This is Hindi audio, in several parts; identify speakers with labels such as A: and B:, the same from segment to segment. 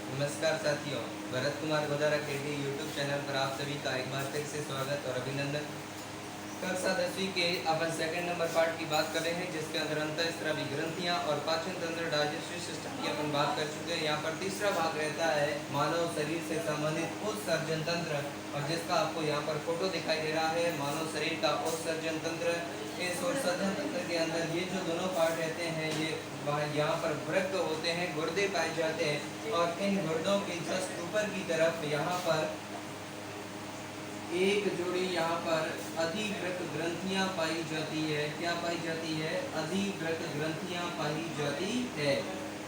A: नमस्कार साथियों, Bharat Kumar Godara KD YouTube channel पर आप सभी का एक बार फिर से स्वागत और अभिनंदन। कक्षा 10वीं के अपन सेकंड नंबर पार्ट की बात कर रहे हैं, जिसके अंदर अंतःस्रावी ग्रंथियां और पाचन तंत्र डाइजेस्टिव सिस्टम की अपन बात कर चुके हैं। यहाँ पर तीसरा भाग रहता है मानव शरीर से संबंधित उत्सर्जन तंत्र, और जिसका आपको यहाँ पर फोटो दिखाई दे रहा है मानव शरीर का उत्सर्जन तंत्र। इस उत्सर्जन तंत्र के अंदर ये जो दोनों पार्ट रहते हैं, ये यहाँ पर वृक्क होते हैं, गुर्दे पाए जाते हैं, और इन गुर्दों के जस्ट ऊपर की तरफ यहाँ पर एक जोड़ी यहाँ पर अधिवृक्क ग्रंथियां पाई जाती है। क्या पाई जाती है? अधिवृक्क ग्रंथियां पाई जाती है,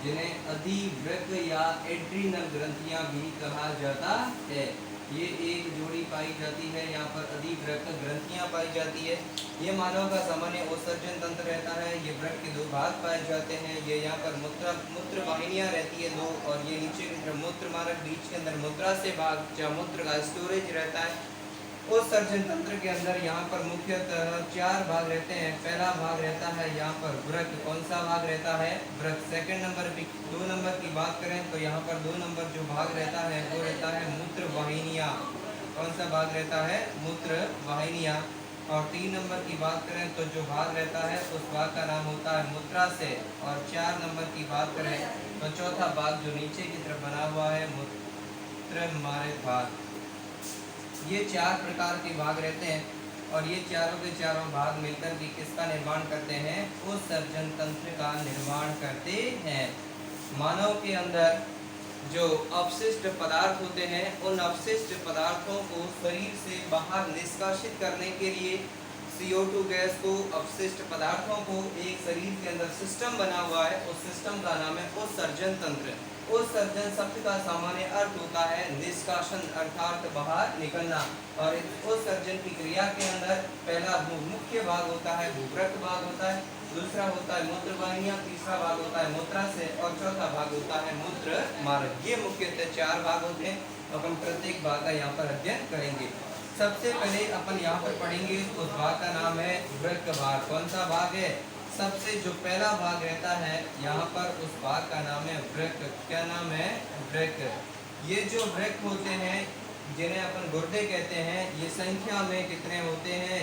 A: जिन्हें अधिवृक्क या एड्रीनल ग्रंथियां भी कहा जाता है। ये एक जोड़ी पाई जाती है, यहाँ पर अधिवृक्क ग्रंथियां पाई जाती है। ये मानव का सामान्य उत्सर्जन तंत्र रहता है। ये वृक्क के दो भाग पाए जाते हैं। ये यहाँ पर मूत्र वाहिनियां रहती है दो, और ये नीचे की तरफ मूत्र मार्ग, बीच के अंदर मूत्राशय भाग जहाँ मूत्र का स्टोरेज रहता है। उत्सर्जन तंत्र के अंदर यहाँ पर मुख्यतः 4 भाग रहते हैं। पहला भाग रहता है यहाँ पर वृक्क। कौन सा भाग रहता है? वृक्क। सेकंड नंबर 2 नंबर की बात करें तो यहाँ पर 2 नंबर जो भाग रहता है वो रहता है मूत्र वाहिनियाँ। कौन सा भाग रहता है? मूत्र वाहिनियाँ। और 3 नंबर की बात करें तो जो भाग रहता है उस भाग का नाम होता है मूत्राशय। और 4 नंबर की बात करें तो चौथा भाग जो नीचे की तरफ बना हुआ है मूत्र मार्ग भाग। ये 4 प्रकार के भाग रहते हैं, और ये चारों के चारों भाग मिलकर के किसका निर्माण करते हैं? उत्सर्जन तंत्र का निर्माण करते हैं। मानव के अंदर जो अपशिष्ट पदार्थ होते हैं, उन अपशिष्ट पदार्थों को शरीर से बाहर निष्कासित करने के लिए CO2 गैस को, अपशिष्ट पदार्थों को एक शरीर के अंदर सिस्टम बना हुआ है, उस सिस्टम का नाम है उत्सर्जन तंत्र। उत्सर्जन शब्द का सामान्य अर्थ होता है निष्कासन, अर्थात बाहर निकलना। और इस उत्सर्जन की क्रिया के अंदर पहला मुख्य भाग होता है भूवृक्क भाग होता है, दूसरा होता है मूत्र वाहिनियां, तीसरा भाग होता है मूत्राशय, और चौथा भाग होता है मूत्र मार्ग। ये मुख्यतः 4 भाग होते हैं। अपन प्रत्येक भाग का यहाँ पर अध्ययन करेंगे। सबसे पहले अपन यहाँ पर पढ़ेंगे उस भाग का नाम है वृक्क भाग। कौन सा भाग है? सबसे जो पहला भाग रहता है यहाँ पर, उस भाग का नाम है वृक्क। क्या नाम है? वृक्क। ये जो वृक्क होते हैं, जिन्हें अपन गुर्दे कहते हैं, ये संख्या में कितने होते हैं?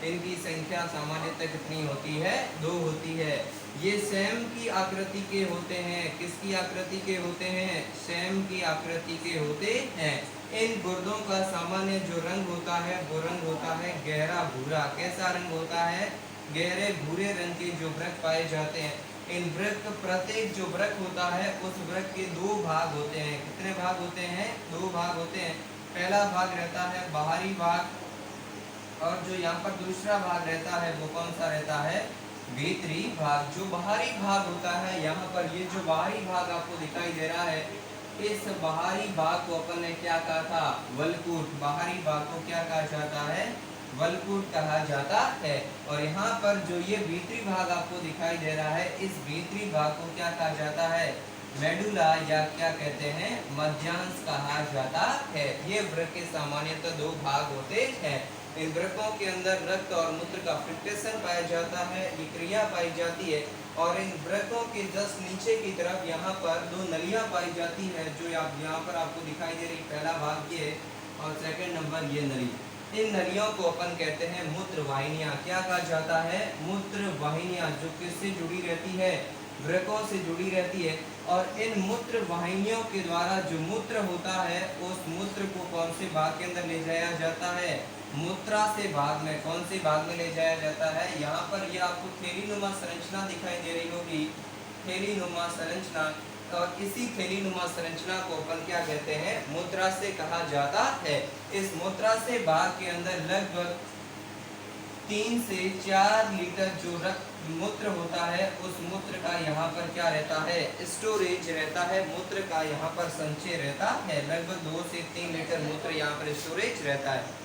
A: इनकी संख्या सामान्यतः कितनी होती है? 2 होती है। ये सेम की आकृति के होते हैं। किसकी आकृति के होते हैं? सेम की आकृति के होते हैं। इन गुर्दों का सामान्य जो रंग होता है वो रंग होता है गहरा भूरा। कैसा रंग होता है? गहरे भूरे रंग के जो वृक्क पाए जाते हैं। इन वृक्क, प्रत्येक जो वृक्क होता है उस वृक्क के 2 भाग होते हैं। कितने भाग होते हैं? 2 भाग होते हैं। पहला भाग रहता है बाहरी भाग, और जो यहाँ पर दूसरा भाग रहता है वो कौन सा रहता है? भीतरी भाग। जो बाहरी भाग होता है, यहाँ पर ये जो बाहरी भाग आपको दिखाई दे रहा है, इस बाहरी भाग को अपन ने क्या कहा था? वल्कुट। बाहरी भाग को क्या कहा जाता है? वल्कुट कहा जाता है। और यहाँ पर जो ये भीतरी भाग आपको दिखाई दे रहा है, इस भीतरी भाग को क्या कहा जाता है? मेडुला, या क्या कहते हैं? मध्यांश कहा जाता है। ये वृक्क के सामान्यतः 2 भाग होते हैं। इन वृक्कों के अंदर रक्त और मूत्र का फिल्ट्रेशन पाया जाता है, ये क्रिया पाई जाती है। और इन वृक्कों के जस्ट नीचे की तरफ यहाँ पर 2 नलियाँ पाई जाती है, जो आप यहाँ पर आपको दिखाई दे रही। पहला भाग ये और सेकंड नंबर ये नली। इन नलियों को अपन कहते हैं मूत्र वाहिनियाँ। क्या कहा जाता है? मूत्र वाहिनियाँ, जो किससे जुड़ी रहती है? वृक्कों से जुड़ी रहती है। और इन मूत्र वाहिनियों के द्वारा जो मूत्र होता है, उस मूत्र को कौन से भाग के अंदर ले जाया जाता है? मूत्राशय भाग में। कौन से भाग में ले जाया जाता है? यहाँ पर ये आपको थैलीनुमा संरचना दिखाई दे रही होगी, थैलीनुमा संरचना। और इसी थैलीनुमा संरचना को अपन क्या कहते हैं? मूत्राशय कहा जाता है। इस मूत्राशय भाग के अंदर लगभग 3 से 4 लीटर जो रक्त मूत्र होता है, उस मूत्र का यहाँ पर क्या रहता है? स्टोरेज रहता है। मूत्र का यहाँ पर संचय रहता है। लगभग 2 से 3 लीटर मूत्र यहाँ पर स्टोरेज रहता है।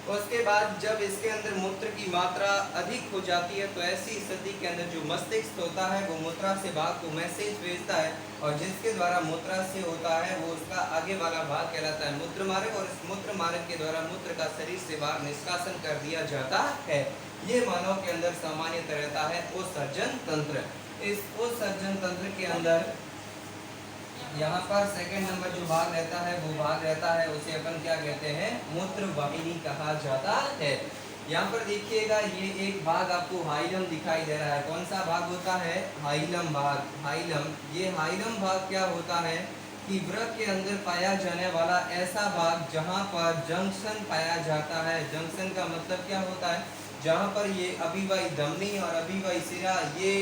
A: उसके बाद जब इसके अंदर मूत्र की मात्रा अधिक हो जाती है, तो ऐसी स्थिति के अंदर जो मस्तिष्क होता है वो मूत्राशय भाग को मैसेज भेजता है, और जिसके द्वारा मूत्राशय होता है वो उसका आगे वाला भाग कहलाता है मूत्र मार्ग। और इस मूत्र मार्ग के द्वारा मूत्र का शरीर से बाहर निष्कासन कर दिया जाता है। ये मानव के अंदर सामान्यतः रहता है उत्सर्जन तंत्र। इस उत्सर्जन तंत्र के अंदर यहाँ पर सेकंड नंबर जो भाग रहता है वो भाग रहता है उसे अपन क्या कहते हैं, मूत्र वाहिनी कहा जाता है। यहाँ पर देखिएगा ये एक भाग आपको हाइलम दिखाई दे रहा है। कौन सा भाग होता है, हाइलम भाग। हाइलम, ये हाइलम भाग क्या होता है कि वृक्क के अंदर पाया जाने वाला ऐसा भाग जहाँ पर जंक्शन पाया जाता है। जंक्शन का मतलब क्या होता है, जहाँ पर ये अभिवाही धमनी और अभिवाही सिरा ये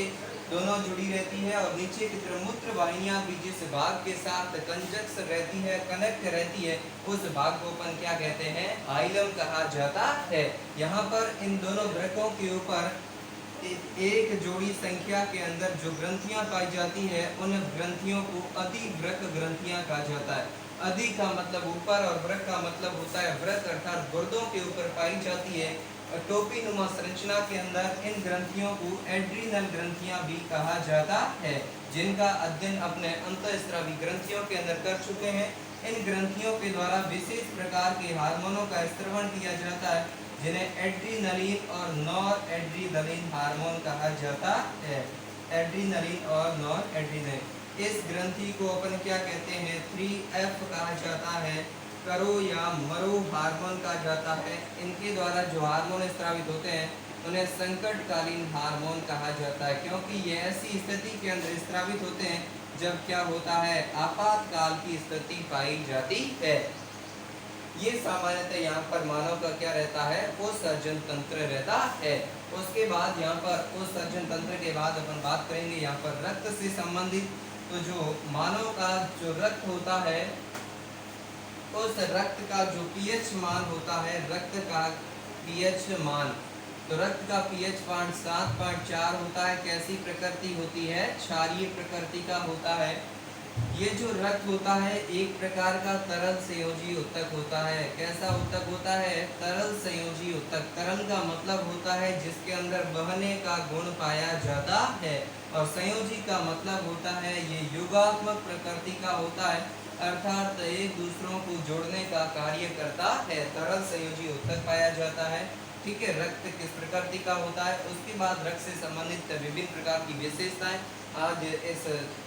A: दोनों जुड़ी रहती है और नीचे की तरफ मूत्र वाहिनियां भी जिस भाग के साथ कंजक्ट रहती है, कनेक्ट रहती है, उस भाग को अपन क्या कहते हैं, हाइलम कहा जाता है। यहाँ पर इन दोनों वृक्कों के ऊपर एक जोड़ी संख्या के अंदर जो ग्रंथियां पाई जाती है उन ग्रंथियों को अधिवृक्क ग्रंथियां कहा जाता है। अधि का मतलब ऊपर और वृक्क का मतलब होता है वृक्क, अर्थात गुर्दों के ऊपर पाई जाती है। टोपी नुमा संरचना के अंदर इन ग्रंथियों को एड्रीनल ग्रंथियां भी कहा जाता है, जिनका अध्ययन अपने अंतःस्रावी ग्रंथियों के अंदर कर चुके हैं। इन ग्रंथियों के द्वारा विशेष प्रकार के हार्मोनों का स्त्रवण किया जाता है, जिन्हें एड्रीनलिन और नॉर एड्रीनलिन हार्मोन कहा जाता है। एड्रीनलिन और नॉर एड्रीनलिन, इस ग्रंथि को अपन क्या कहते हैं, 3F कहा जाता है, करो या मरो हार्मोन कहा जाता है। इनके द्वारा जो हार्मोन स्रावित होते हैं उन्हें संकटकालीन हार्मोन कहा जाता है, क्योंकि ये ऐसी स्थिति के अंदर स्रावित होते हैं जब क्या होता है, आपातकाल की स्थिति पाई जाती है। ये सामान्यतः यहाँ पर मानव का क्या रहता है, उत्सर्जन तंत्र रहता है। उसके बाद यहाँ पर उत्सर्जन तंत्र के बाद अपन बात करेंगे यहाँ पर रक्त से संबंधित। तो जो मानव का जो रक्त होता है, उस रक्त का जो पीएच मान होता है, रक्त का पीएच मान, तो रक्त का पीएच मान 7.4 होता है। कैसी प्रकृति होती है, क्षारीय प्रकृति का होता है। ये जो रक्त होता है एक प्रकार का तरल संयोजी उत्तक होता है। कैसा उत्तक होता है, तरल संयोजी उत्तक। तरल का मतलब होता है जिसके अंदर बहने का गुण पाया जाता है, और संयोजी का मतलब होता है ये योगात्मक प्रकृति का होता है, अर्थात एक दूसरों को जोड़ने का कार्य करता है। तरल संयोजी उत्तक पाया जाता है। ठीक है, रक्त किस प्रकृति का होता है। उसके बाद रक्त से संबंधित विभिन्न प्रकार की विशेषताएं। आज इस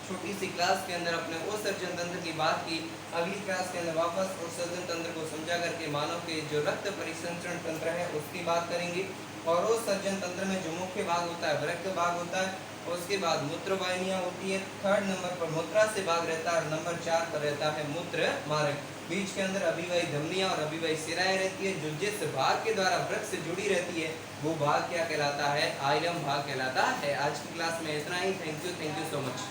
A: छोटी सी क्लास के अंदर अपने उत्सर्जन तंत्र की बात की। अगली क्लास के अंदर वापस उत्सर्जन तंत्र को समझा करके मानव के जो रक्त परिसंचरण तंत्र है उसकी बात करेंगे। और उत्सर्जन तंत्र में जो मुख्य भाग होता है वृक्क भाग होता है, उसके बाद मूत्र वाहिनियां होती है, थर्ड नंबर पर मूत्रा से भाग रहता है, नंबर 4 पर रहता है मूत्र मार्ग। बीच के अंदर अभिवाही धमनियां और अभिवाही सिराएं रहती है, जो जिस भाग के द्वारा वृक्क से जुड़ी रहती है वो भाग क्या कहलाता है, आइलम भाग कहलाता है। आज की क्लास में इतना ही। Thank you so much.